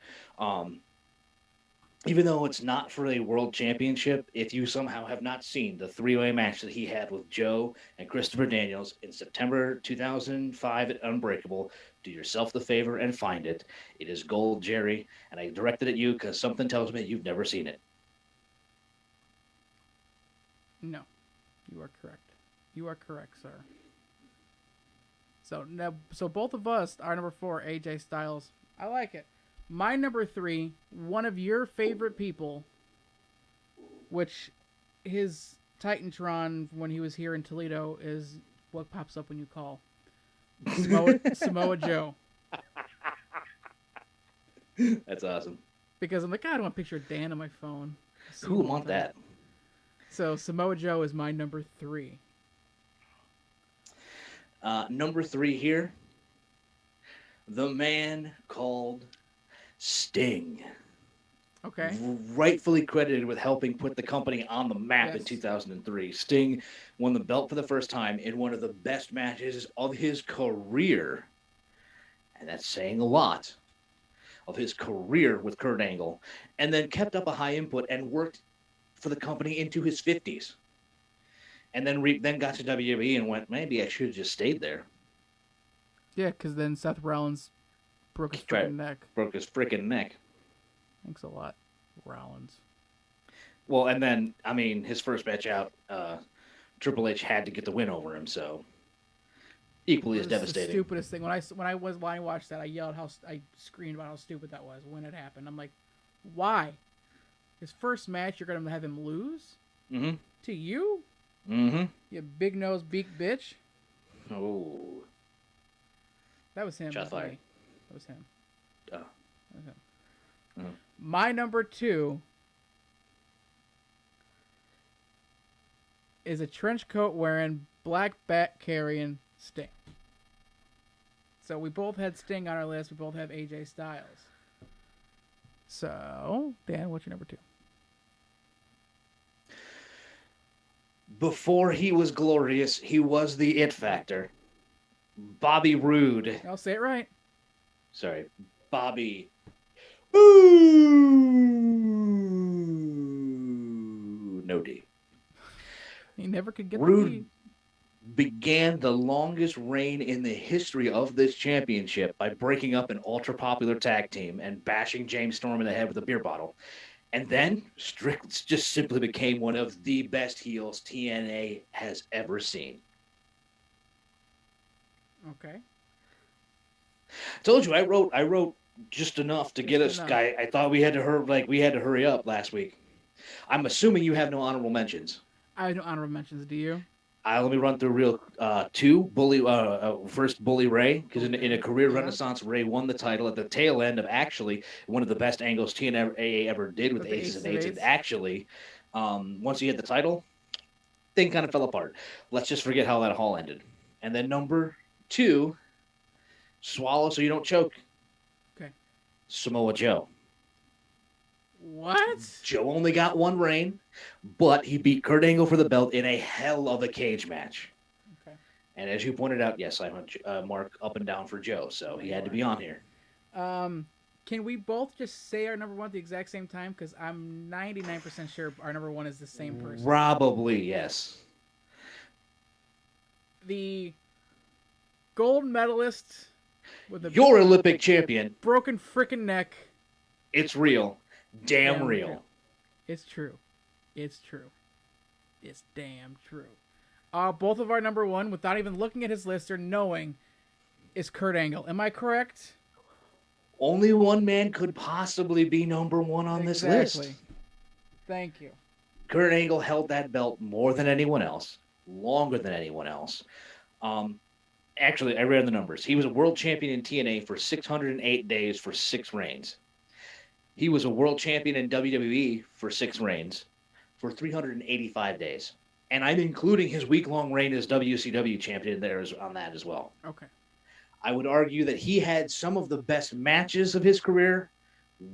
Even though it's not for a world championship, if you somehow have not seen the 3-way match that he had with Joe and Christopher Daniels in September 2005 at Unbreakable, do yourself the favor and find it. It is gold, Jerry, and I directed at you because something tells me you've never seen it.
No, you are correct. You are correct, sir. So both of us are number 4, AJ Styles. I like it. My number 3, one of your favorite people, which his Titantron when he was here in Toledo is what pops up when you call. Samoa Joe.
That's awesome.
Because I'm like, I don't want a picture of Dan on my phone.
Who would want that?
So Samoa Joe is my number 3.
Number 3 here. The man called Sting.
Okay.
Rightfully credited with helping put the company on the map in
Yes.
2003. Sting won the belt for the first time in one of the best matches of his career. And that's saying a lot. of his career with Kurt Angle, and then kept up a high input and worked for the company into his 50s. And then got to WWE and went, maybe I should have just stayed there.
Yeah, because then Seth Rollins broke his freaking neck.
Broke his freaking neck.
Thanks a lot, Rollins.
Well, and then, I mean, his first match out, Triple H had to get the win over him, so equally as devastating.
The stupidest thing. When I watched that, I screamed about how stupid that was when it happened. I'm like, why? His first match, you're gonna have him lose to you? You big nose beak bitch.
Oh,
that was him.
Shot fired.
That was him.
Oh.
That was him. My number 2 is a trench coat wearing, black bat carrying Sting. So we both had Sting on our list. We both have AJ Styles. So, Dan, what's your number 2?
Before he was glorious, he was the it factor. Bobby Roode.
I'll say it right.
Sorry, Bobby. Ooh, no D.
He never could get
Roode
the D.
began the longest reign in the history of this championship by breaking up an ultra-popular tag team and bashing James Storm in the head with a beer bottle. And then Strickland just simply became one of the best heels TNA has ever seen.
Okay.
Told you I wrote just enough to get us. I thought we had to hurry up last week. I'm assuming you have no honorable mentions.
I have no honorable mentions. Do you?
Let me run through real 2. First, Bully Ray, because in a career renaissance, Ray won the title at the tail end of actually one of the best angles TNA ever did with Aces and Eights. And actually, once he had the title, thing kind of fell apart. Let's just forget how that haul ended. And then number 2, swallow so you don't choke.
Okay.
Samoa Joe.
What?
Joe only got 1 reign, but he beat Kurt Angle for the belt in a hell of a cage match.
Okay.
And as you pointed out, yes, I went mark up and down for Joe, so he had to be on here.
Can we both just say our number 1 at the exact same time? Because I'm 99% sure our number 1 is the same person.
Probably, yes.
The gold medalist with
your Olympic champion.
Broken freaking neck.
It's real. Damn real.
It's true. It's true. It's damn true. Both of our number 1, without even looking at his list or knowing, is Kurt Angle. Am I correct?
Only one man could possibly be number 1 on this list.
Thank you.
Kurt Angle held that belt more than anyone else, longer than anyone else. Actually, I read the numbers. He was a world champion in TNA for 608 days for 6 reigns. He was a world champion in WWE for 6 reigns for 385 days. And I'm including his week-long reign as WCW champion there on that as well.
Okay.
I would argue that he had some of the best matches of his career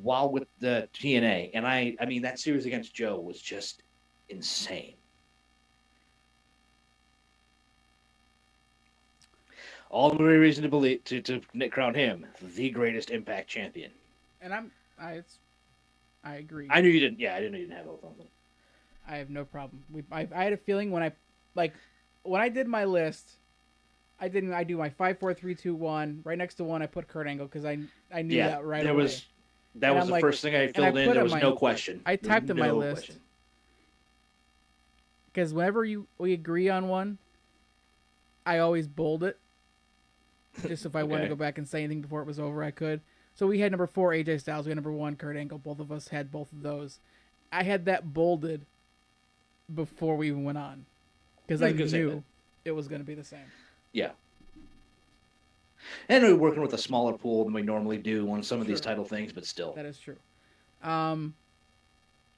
while with the TNA. And I mean, that series against Joe was just insane. All the more reason to believe to crown him the greatest Impact champion.
And I agree.
I knew you didn't. Yeah, I didn't know you didn't have both of them.
I have no problem. I had a feeling when I did my list, I do my 5, 4, 3, 2, 1. Right next to 1, I put Kurt Angle because I knew that right away.
That was the first thing I filled in. There was no question.
I typed in my list because whenever we agree on one, I always bold it. Just if I want to go back and say anything before it was over, I could. So we had number 4, AJ Styles. We had number 1, Kurt Angle. Both of us had both of those. I had that bolded before we even went on because I knew it was going to be the same.
Yeah. And we're working with a smaller pool than we normally do on some of these title things, but still.
That is true. Do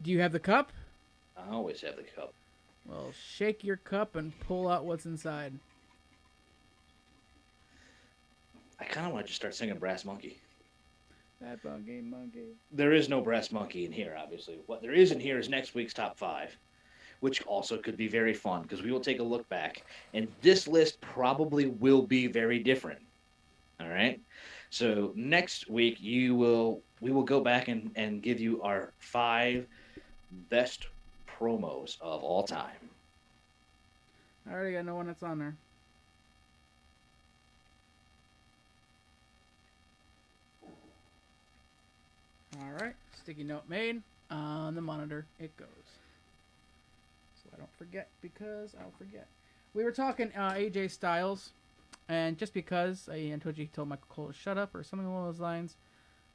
you have the cup?
I always have the cup.
Well, shake your cup and pull out what's inside.
I kind of want to just start singing Brass Monkey.
That monkey.
There is no Brass Monkey in here, obviously. What there is in here is next week's top 5, which also could be very fun because we will take a look back. And this list probably will be very different. All right? So next week we will go back and give you our 5 best promos of all time.
I already got no one that's on there. All right, sticky note made on the monitor. It goes. So I don't forget, because I'll forget. We were talking AJ Styles, and just because I told you he told Michael Cole to shut up or something along those lines,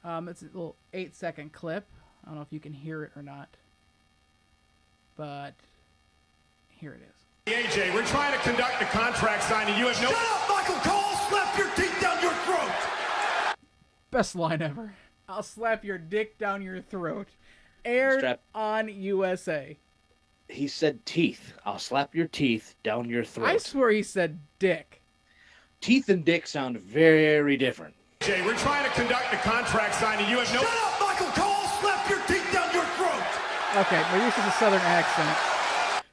it's a little 8-second clip. I don't know if you can hear it or not, but here it is.
AJ, we're trying to conduct a contract signing. You have no. Shut up, Michael Cole! Slap your teeth down your throat!
Best line ever. I'll slap your dick down your throat. Aired on USA.
He said teeth. I'll slap your teeth down your throat.
I swear he said dick.
Teeth and dick sound very different.
AJ, we're trying to conduct a contract signing. You have no. Shut up, Michael Cole! Slap your teeth down your throat!
Okay, maybe this is a southern accent.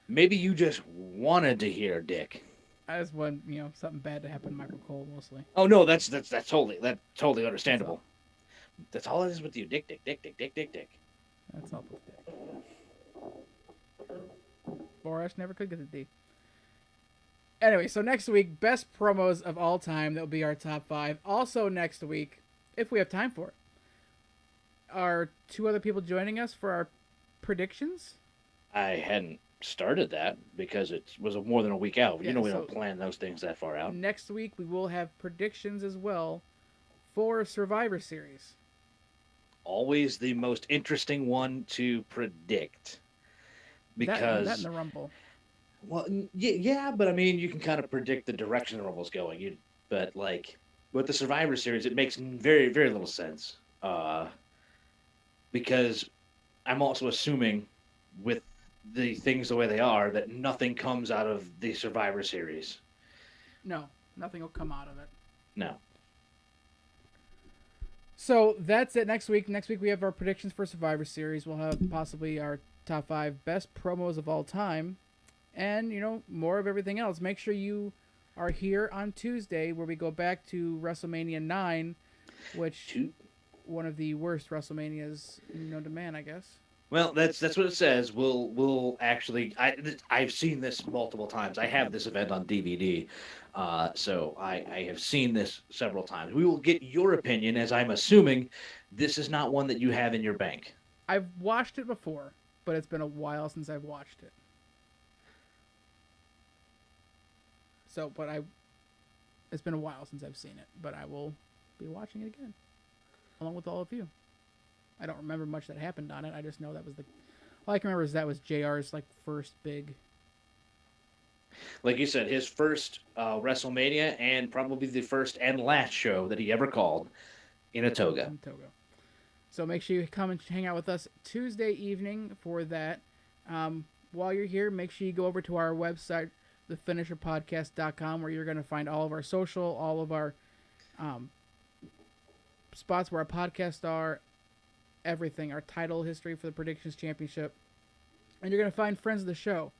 Maybe you just wanted to hear dick.
I just want, something bad to happen to Michael Cole mostly.
Oh no, that's totally understandable. That's all it is with you. Dick.
That's all with dick. Borash never could get the D. Anyway, so next week, best promos of all time. That'll be our top 5. Also next week, if we have time for it, are 2 other people joining us for our predictions.
I hadn't started that because it was more than a week out.
Yeah,
We don't plan those things that far out.
Next week, we will have predictions as well for Survivor Series.
Always the most interesting one to predict. Because
that and the Rumble.
Well, yeah, but I mean, you can kind of predict the direction the Rumble's going. But like with the Survivor Series, it makes very little sense. Because I'm also assuming with the things the way they are that nothing comes out of the Survivor Series.
No, nothing will come out of it.
No.
So that's it. Next week we have our predictions for Survivor Series. We'll have possibly our top 5 best promos of all time, and more of everything else. Make sure you are here on Tuesday, where we go back to WrestleMania 9, which one of the worst WrestleManias known to man, I guess.
Well, that's what it says. We'll actually. I've seen this multiple times. I have this event on DVD, so I have seen this several times. We will get your opinion, as I'm assuming this is not one that you have in your bank.
I've watched it before, but it's been a while since I've watched it. So, it's been a while since I've seen it, but I will be watching it again, along with all of you. I don't remember much that happened on it. I just know that was all I can remember is that was JR's first big.
Like you said, his first WrestleMania, and probably the first and last show that he ever called in a toga.
So make sure you come and hang out with us Tuesday evening for that. While you're here, make sure you go over to our website, thefinisherpodcast.com, where you're going to find all of our social, all of our spots where our podcasts are, everything, our title history for the Predictions Championship. And you're going to find friends of the show.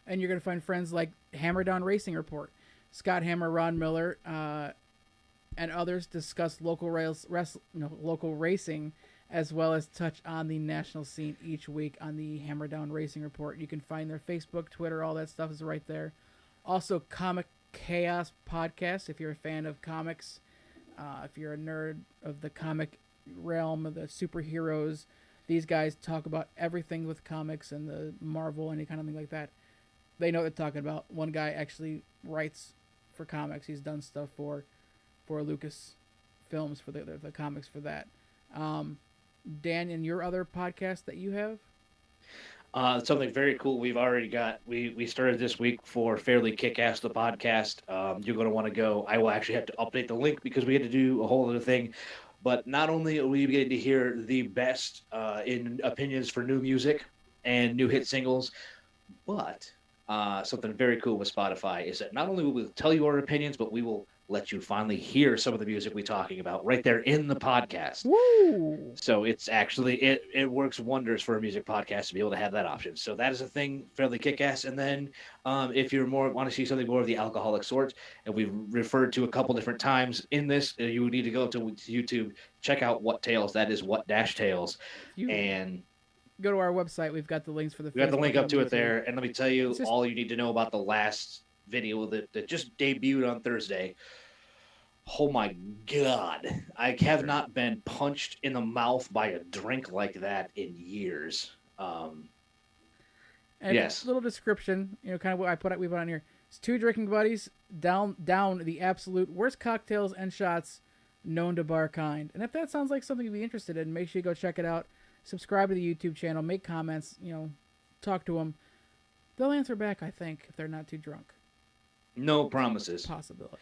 And you're going to find friends like Hammer Down Racing Report, Scott Hammer, Ron Miller, and others discuss local racing, as well as touch on the national scene each week on the Hammer Down Racing Report. You can find their Facebook, Twitter, all that stuff is right there. Also, Comic Chaos Podcast, if you're a fan of comics, if you're a nerd of the comic realm of the superheroes, these guys talk about everything with comics and the Marvel, any kind of thing like that. They know what they're talking about. One guy actually writes for comics. He's done stuff for Lucas Films for the comics for that. Dan, and your other podcast that you have?
Something very cool we've already got. We started this week for Fairly Kick-Ass, the podcast. You're going to want to go. I will actually have to update the link because we had to do a whole other thing. But not only are we getting to hear the best in opinions for new music and new hit singles, but something very cool with Spotify is that not only will we tell you our opinions, but we will let you finally hear some of the music we're talking about right there in the podcast.
Woo!
So it's actually it works wonders for a music podcast to be able to have that option. So that is a thing, fairly kick-ass. And then if you're more want to see something more of the alcoholic sort, and we've referred to a couple different times in this, you would need to go to YouTube, check out What Tales. That is What Dash Tales, and
Go to our website. We've got the links for the.
we got the
Facebook
link up to it
numbers here.
there. And let me tell you
It's just-
all you need to know about the last video that just debuted on Thursday. Oh my God. I have not been punched in the mouth by a drink like that in years.
And
yes.
Little description, kind of what we put on here. It's two drinking buddies down the absolute worst cocktails and shots known to bar kind. And if that sounds like something you'd be interested in, make sure you go check it out. Subscribe to the YouTube channel, make comments, talk to them. They'll answer back, I think, if they're not too drunk.
No promises.
Possibility.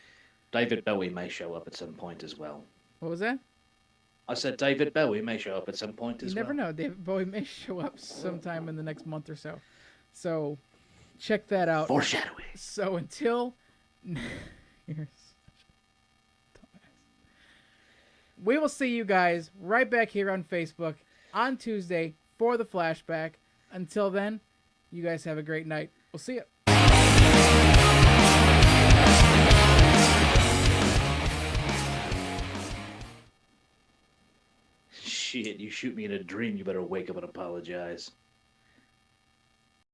David Bowie may show up at some point as well.
What was that?
I said David Bowie may show up at some point as
You
well.
never know. David Bowie may show up sometime in the next month or so. So, check that out.
Foreshadowing.
So until you're such a dumbass. We will see you guys right back here on Facebook on Tuesday for the flashback. Until then, you guys have a great night. We'll see you.
Shit, you shoot me in a dream, you better wake up and apologize.